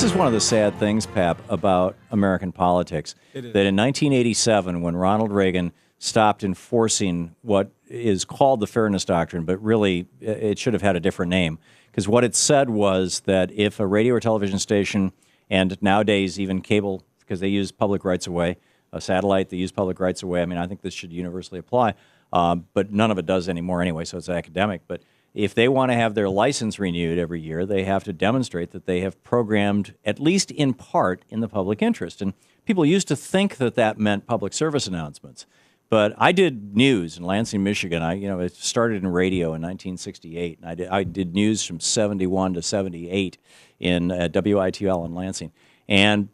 This is one of the sad things, Pap, about American politics. It is. That in 1987, when Ronald Reagan stopped enforcing what is called the Fairness Doctrine, but really it should have had a different name, because what it said was that if a radio or television station, and nowadays even cable, because they use public rights of way, a satellite, they use public rights of way. I mean, I think this should universally apply, but none of it does anymore anyway, so it's academic. But if they want to have their license renewed every year, they have to demonstrate that they have programmed, at least in part, in the public interest. And people used to think that that meant public service announcements. But I did news in Lansing, Michigan. It started in radio in 1968, and I did news from 71 to 78 in WITL in Lansing. And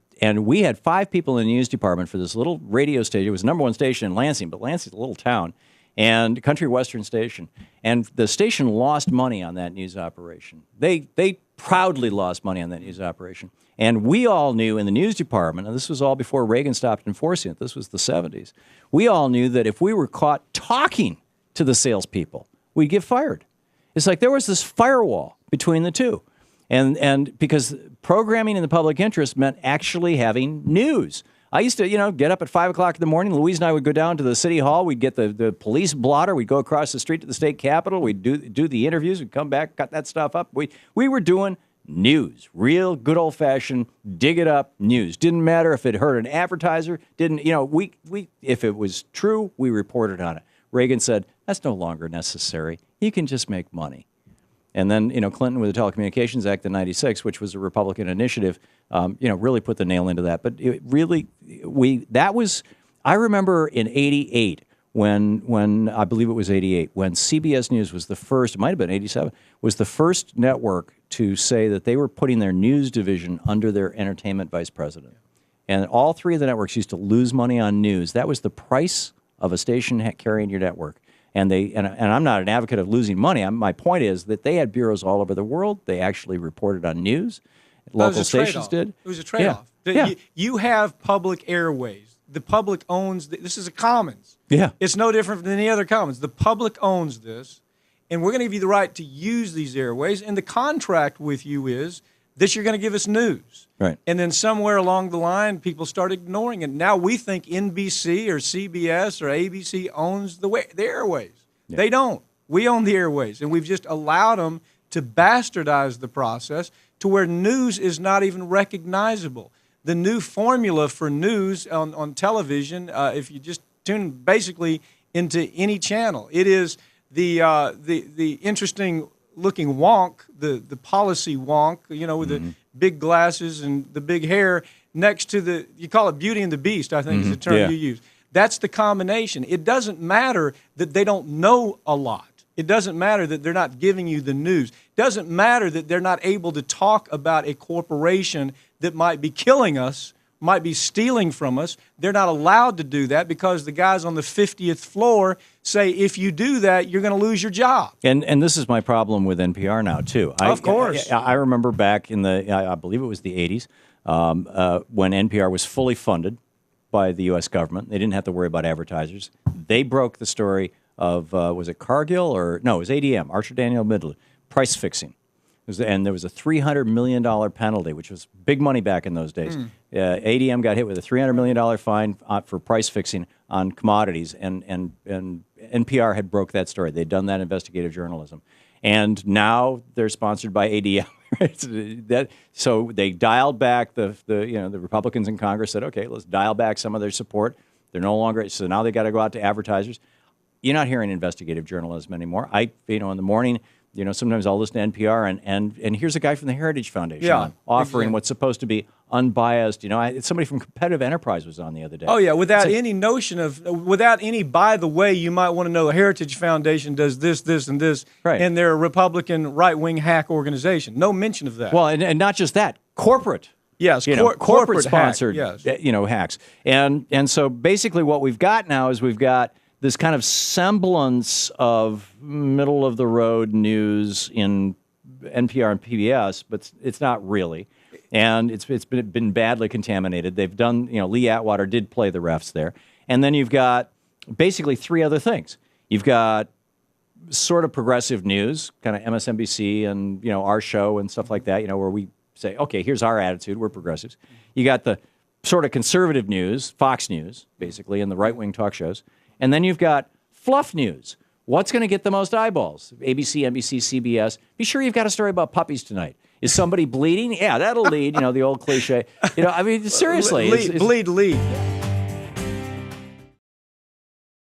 we had 5 people in the news department for this little radio station. It was the #1 station in Lansing, but Lansing's a little town, and country western station. And the station lost money on that news operation. They proudly lost money on that news operation. And we all knew in the news department, and this was all before Reagan stopped enforcing it, this was the 70s, we all knew that if we were caught talking to the salespeople, we'd get fired. It's like there was this firewall between the two. And because programming in the public interest meant actually having news. I used to, get up at 5 o'clock in the morning. Louise and I would go down to the city hall. We'd get the police blotter. We'd go across the street to the state capitol. We'd do the interviews. We'd come back, cut that stuff up. We were doing news, real good old-fashioned dig it up news. Didn't matter if it hurt an advertiser. If it was true, we reported on it. Reagan said, that's no longer necessary. You can just make money. And then, Clinton with the Telecommunications Act in '96, which was a Republican initiative, really put the nail into that. But I remember in '88 when I believe it was '88 when CBS News was the first, it might have been '87, was the first network to say that they were putting their news division under their entertainment vice president. And all 3 of the networks used to lose money on news. That was the price of a station carrying your network. And I'm not an advocate of losing money. My point is that they had bureaus all over the world. They actually reported on news. Local stations did. It was a trade-off. Yeah. You have public airways. The public owns this is a commons. Yeah. It's no different than any other commons. The public owns this, and we're going to give you the right to use these airways. And the contract with you is that you're going to give us news. Right. And then somewhere along the line, people start ignoring it. Now we think NBC or CBS or ABC owns the airways. Yeah. They don't. We own the airways, and we've just allowed them to bastardize the process to where news is not even recognizable. The new formula for news on television, if you just tune basically into any channel, it is the interesting looking wonk, the policy wonk, with the big glasses and the big hair next to you call it Beauty and the Beast, I think is the term you use. That's the combination. It doesn't matter that they don't know a lot. It doesn't matter that they're not giving you the news. It doesn't matter that they're not able to talk about a corporation that might be killing us, might be stealing from us. They're not allowed to do that because the guys on the 50th floor say if you do that, you're going to lose your job. And this is my problem with NPR now, too. Of course. I remember back in I believe it was the 80s, when NPR was fully funded by the U.S. government. They didn't have to worry about advertisers. They broke the story of, was it Cargill or, no, it was ADM, Archer Daniel Midland, price fixing. And there was a $300 million penalty, which was big money back in those days. ADM got hit with a $300 million fine for price fixing on commodities, and NPR had broke that story. They'd done that investigative journalism. And now they're sponsored by ADM. So they dialed back the Republicans in Congress said, okay, let's dial back some of their support. They're no longer, so now they got to go out to advertisers. You're not hearing investigative journalism anymore. In the morning, sometimes I'll listen to NPR and here's a guy from the Heritage Foundation offering what's supposed to be unbiased. Somebody from Competitive Enterprise was on the other day. Oh, yeah, without any notion of, by the way, you might want to know the Heritage Foundation does this, this, and this, right. And they're a Republican right-wing hack organization. No mention of that. Well, and not just that, corporate. Yes, corporate sponsored, hack, yes. Hacks. And so basically what we've got now is we've got this kind of semblance of middle-of-the-road news in NPR and PBS, but it's not really. And it's been badly contaminated. They've done, Lee Atwater did play the refs there. And then you've got basically 3 other things. You've got sort of progressive news, kind of MSNBC and, our show and stuff like that, where we say, okay, here's our attitude. We're progressives. You got the sort of conservative news, Fox News, basically, and the right-wing talk shows. And then you've got fluff news. What's going to get the most eyeballs? ABC, NBC, CBS. Be sure you've got a story about puppies tonight. Is somebody bleeding? Yeah, that'll lead, the old cliche. I mean, seriously. Lead.